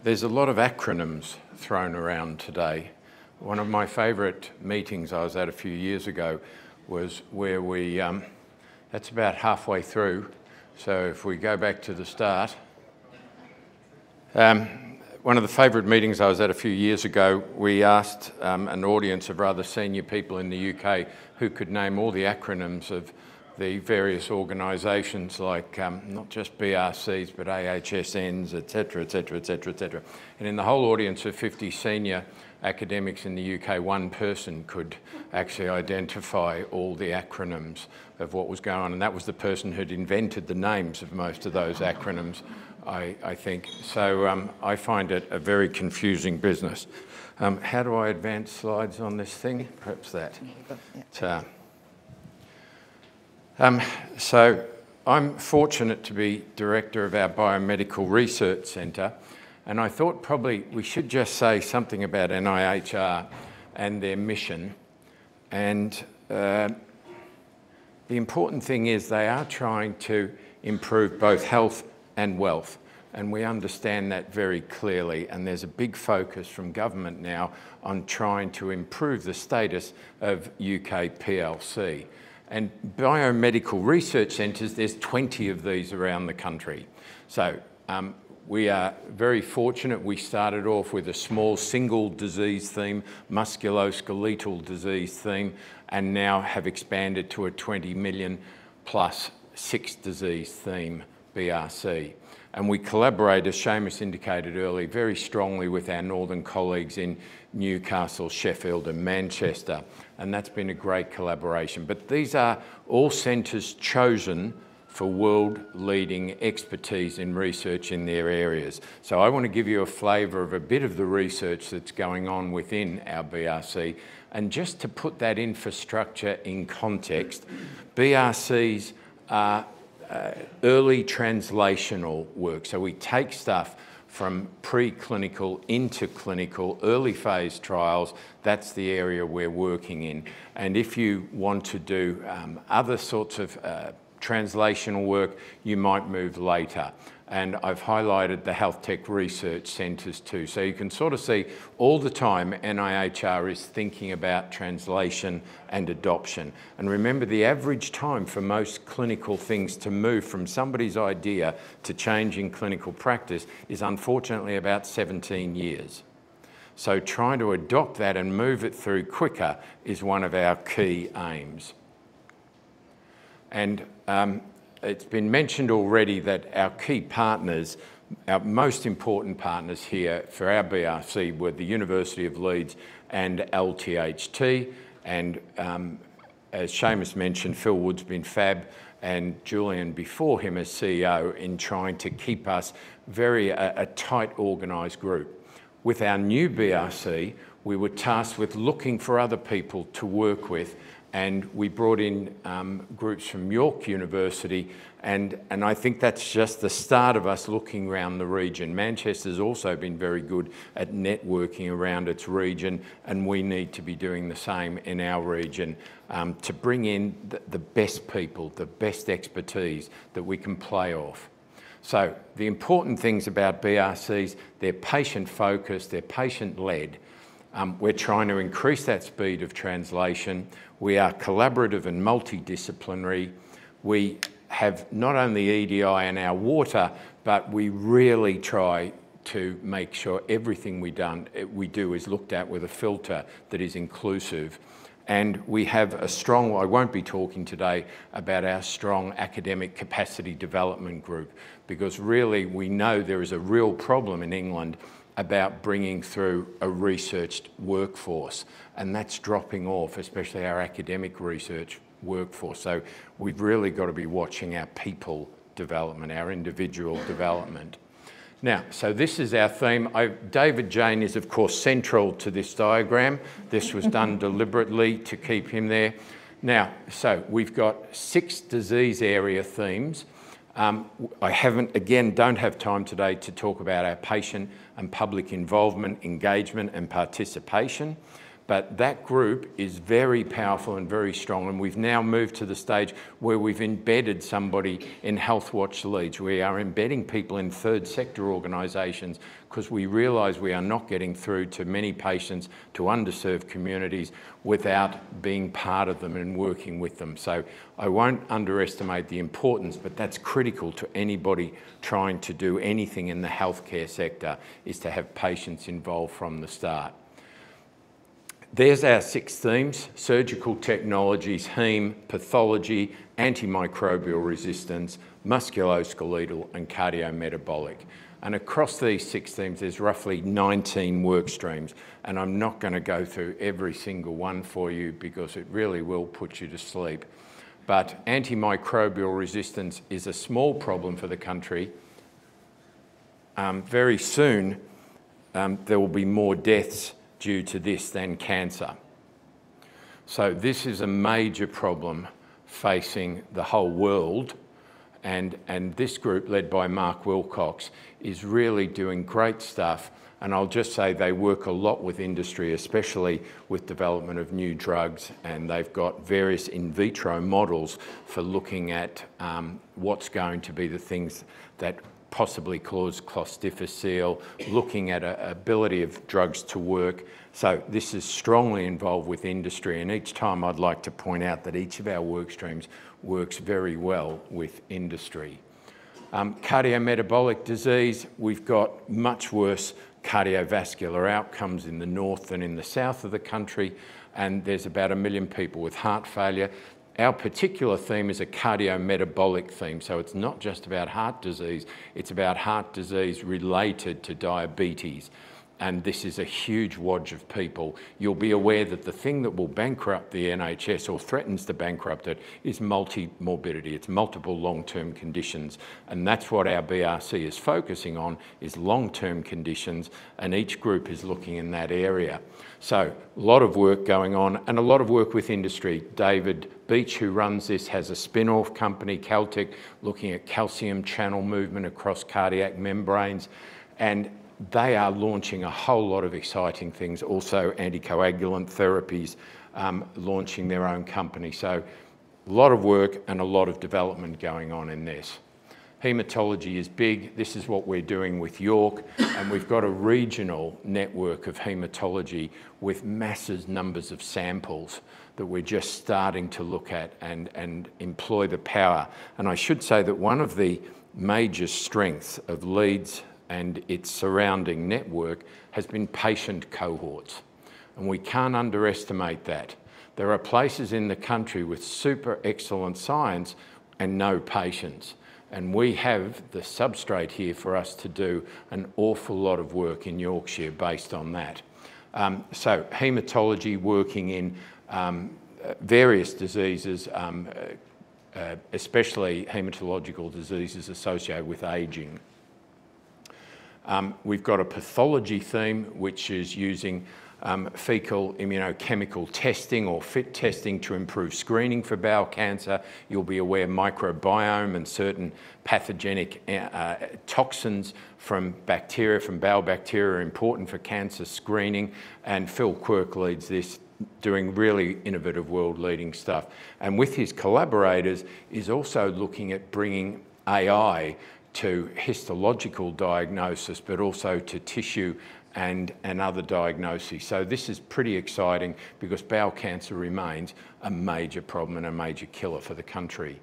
There's a lot of acronyms thrown around today. One of my favourite meetings I was at a few years ago was where that's about halfway through, so if we go back to the start. One of the favourite meetings I was at a few years ago, we asked an audience of rather senior people in the UK who could name all the acronyms of the various organisations like not just BRCs but AHSNs, etc, etc, etc, etc. And in the whole audience of 50 senior academics in the UK, one person could actually identify all the acronyms of what was going on, and that was the person who'd invented the names of most of those acronyms, I think. So I find it a very confusing business. How do I advance slides on this thing? Perhaps that. So I'm fortunate to be director of our Biomedical Research Centre, and I thought probably we should just say something about NIHR and their mission. And the important thing is they are trying to improve both health and wealth, and we understand that very clearly, and there's a big focus from government now on trying to improve the status of UK PLC. And biomedical research centres, there's 20 of these around the country. So we are very fortunate. We started off with a small single disease theme, musculoskeletal disease theme, and now have expanded to a 20 million plus 6 disease theme, BRC. And we collaborate, as Seamus indicated earlier, very strongly with our northern colleagues in Newcastle, Sheffield and Manchester, and that's been a great collaboration. But these are all centres chosen for world-leading expertise in research in their areas. So I want to give you a flavour of a bit of the research that's going on within our BRC, and just to put that infrastructure in context, BRCs are early translational work. So we take stuff from preclinical into clinical, early phase trials. That's the area we're working in. And if you want to do other sorts of translational work, you might move later. And I've highlighted the HealthTech research centres too. So you can sort of see all the time NIHR is thinking about translation and adoption. And remember, the average time for most clinical things to move from somebody's idea to changing clinical practice is unfortunately about 17 years. So trying to adopt that and move it through quicker is one of our key aims. And it's been mentioned already that our key partners, our most important partners here for our BRC were the University of Leeds and LTHT. And as Seamus mentioned, Phil Wood's been fab, and Julian before him as CEO, in trying to keep us a tight organised group. With our new BRC, we were tasked with looking for other people to work with, and we brought in groups from York University, and I think that's just the start of us looking around the region. Manchester's also been very good at networking around its region, and we need to be doing the same in our region to bring in the best people, the best expertise that we can play off. So the important things about BRCs, they're patient-focused, they're patient-led. We're trying to increase that speed of translation. We are collaborative and multidisciplinary. We have not only EDI in our water, but we really try to make sure everything we do is looked at with a filter that is inclusive. And we have a strong, I won't be talking today about our strong academic capacity development group, because really we know there is a real problem in England about bringing through a researched workforce, and that's dropping off, especially our academic research workforce. So we've really got to be watching our people development, our individual development. Now, so this is our theme. David Jane is, of course, central to this diagram. This was done deliberately to keep him there. Now, so we've got 6 disease area themes. I don't have time today to talk about our patient and public involvement, engagement and participation, But that group is very powerful and very strong, and we've now moved to the stage where we've embedded somebody in HealthWatch Leeds. We are embedding people in third sector organisations because we realise we are not getting through to many patients, to underserved communities, without being part of them and working with them. So I won't underestimate the importance, but that's critical to anybody trying to do anything in the healthcare sector, is to have patients involved from the start. There's our 6 themes: surgical technologies, heme, pathology, antimicrobial resistance, musculoskeletal and cardiometabolic. And across these 6 themes, there's roughly 19 work streams. And I'm not going to go through every single one for you because it really will put you to sleep. But antimicrobial resistance is a small problem for the country. Very soon, there will be more deaths due to this than cancer. So this is a major problem facing the whole world, and this group, led by Mark Wilcox, is really doing great stuff. And I'll just say they work a lot with industry, especially with development of new drugs, and they've got various in vitro models for looking at what's going to be the things that possibly cause clot difficile, looking at ability of drugs to work. So this is strongly involved with industry, and each time I'd like to point out that each of our work streams works very well with industry. Cardiometabolic disease, we've got much worse cardiovascular outcomes in the north than in the south of the country, and there's about 1 million people with heart failure. Our particular theme is a cardiometabolic theme, so it's not just about heart disease, it's about heart disease related to diabetes. And this is a huge wodge of people. You'll be aware that the thing that will bankrupt the NHS, or threatens to bankrupt it, is multi-morbidity. It's multiple long-term conditions. And that's what our BRC is focusing on, is long-term conditions, and each group is looking in that area. So a lot of work going on, and a lot of work with industry. David Beach, who runs this, has a spin-off company, HealthTech, looking at calcium channel movement across cardiac membranes. And they are launching a whole lot of exciting things, also anticoagulant therapies, launching their own company. So a lot of work and a lot of development going on in this. Haematology is big. This is what we're doing with York, and we've got a regional network of haematology with massive numbers of samples that we're just starting to look at and employ the power. And I should say that one of the major strengths of Leeds and its surrounding network has been patient cohorts. And we can't underestimate that. There are places in the country with super excellent science and no patients. And we have the substrate here for us to do an awful lot of work in Yorkshire based on that. So haematology, working in various diseases, especially haematological diseases associated with ageing. We've got a pathology theme, which is using fecal immunochemical testing or FIT testing to improve screening for bowel cancer. You'll be aware microbiome and certain pathogenic toxins from bacteria, from bowel bacteria, are important for cancer screening. And Phil Quirk leads this, doing really innovative world-leading stuff. And with his collaborators is also looking at bringing AI to histological diagnosis, but also to tissue and other diagnoses. So this is pretty exciting because bowel cancer remains a major problem and a major killer for the country.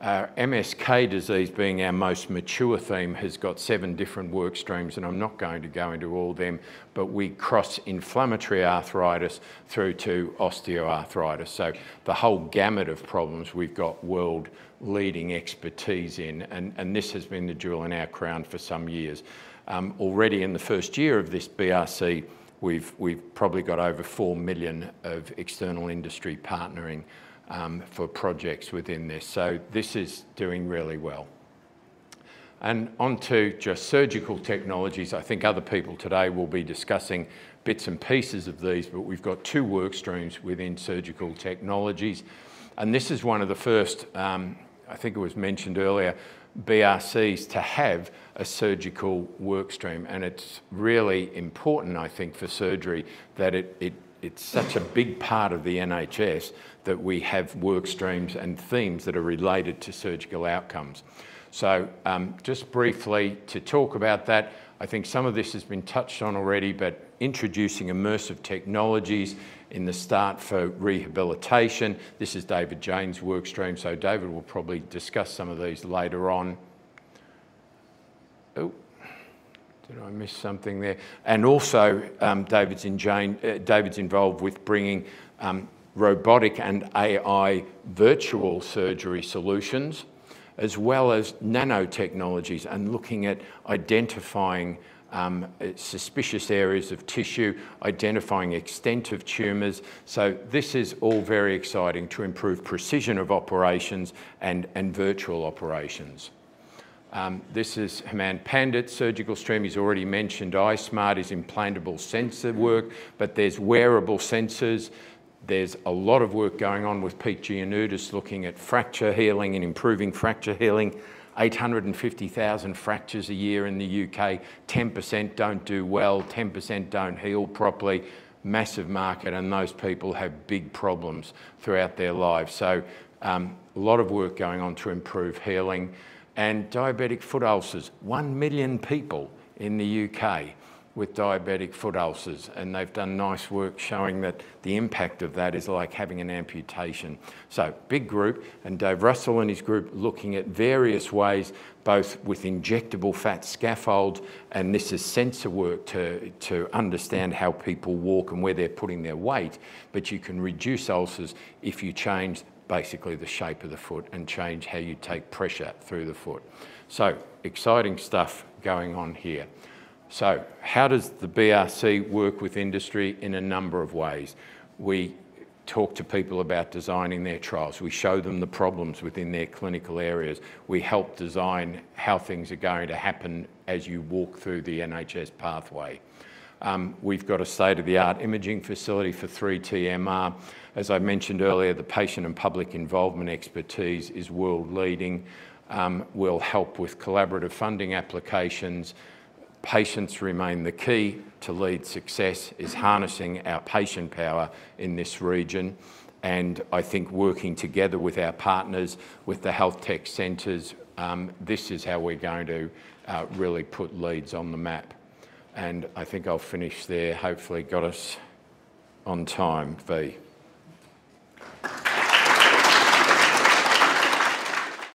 MSK disease, being our most mature theme, has got 7 different work streams, and I'm not going to go into all of them, but we cross inflammatory arthritis through to osteoarthritis. So the whole gamut of problems we've got world-leading expertise in, and this has been the jewel in our crown for some years. Already in the first year of this BRC, we've probably got over 4 million of external industry partnering for projects within this. So this is doing really well. And on to just surgical technologies. I think other people today will be discussing bits and pieces of these, but we've got 2 work streams within surgical technologies. And this is one of the first, I think it was mentioned earlier, BRCs to have a surgical work stream. And it's really important, I think, for surgery that it it's such a big part of the NHS that we have work streams and themes that are related to surgical outcomes. So just briefly to talk about that, I think some of this has been touched on already, but introducing immersive technologies in the start for rehabilitation. This is David Jane's work stream, so David will probably discuss some of these later on. Oh, did I miss something there? And also David's involved with bringing robotic and AI virtual surgery solutions, as well as nanotechnologies, and looking at identifying suspicious areas of tissue, identifying extent of tumours. So this is all very exciting to improve precision of operations and virtual operations. This is Hemant Pandit's surgical stream. He's already mentioned iSmart is implantable sensor work, but there's wearable sensors. There's a lot of work going on with Pete Giannoutis looking at fracture healing and improving fracture healing. 850,000 fractures a year in the UK, 10% don't do well, 10% don't heal properly. Massive market, and those people have big problems throughout their lives. So a lot of work going on to improve healing. And diabetic foot ulcers, 1 million people in the UK with diabetic foot ulcers, and they've done nice work showing that the impact of that is like having an amputation. So big group, and Dave Russell and his group looking at various ways, both with injectable fat scaffolds, and this is sensor work to understand how people walk and where they're putting their weight, but you can reduce ulcers if you change basically the shape of the foot and change how you take pressure through the foot. So exciting stuff going on here. So how does the BRC work with industry? In a number of ways. We talk to people about designing their trials. We show them the problems within their clinical areas. We help design how things are going to happen as you walk through the NHS pathway. We've got a state-of-the-art imaging facility for 3T-MR. As I mentioned earlier, the patient and public involvement expertise is world-leading. We'll help with collaborative funding applications. Patients remain the key to Leeds' success, is harnessing our patient power in this region. And I think working together with our partners, with the HealthTech centres, this is how we're going to really put Leeds on the map. And I think I'll finish there. Hopefully got us on time, V.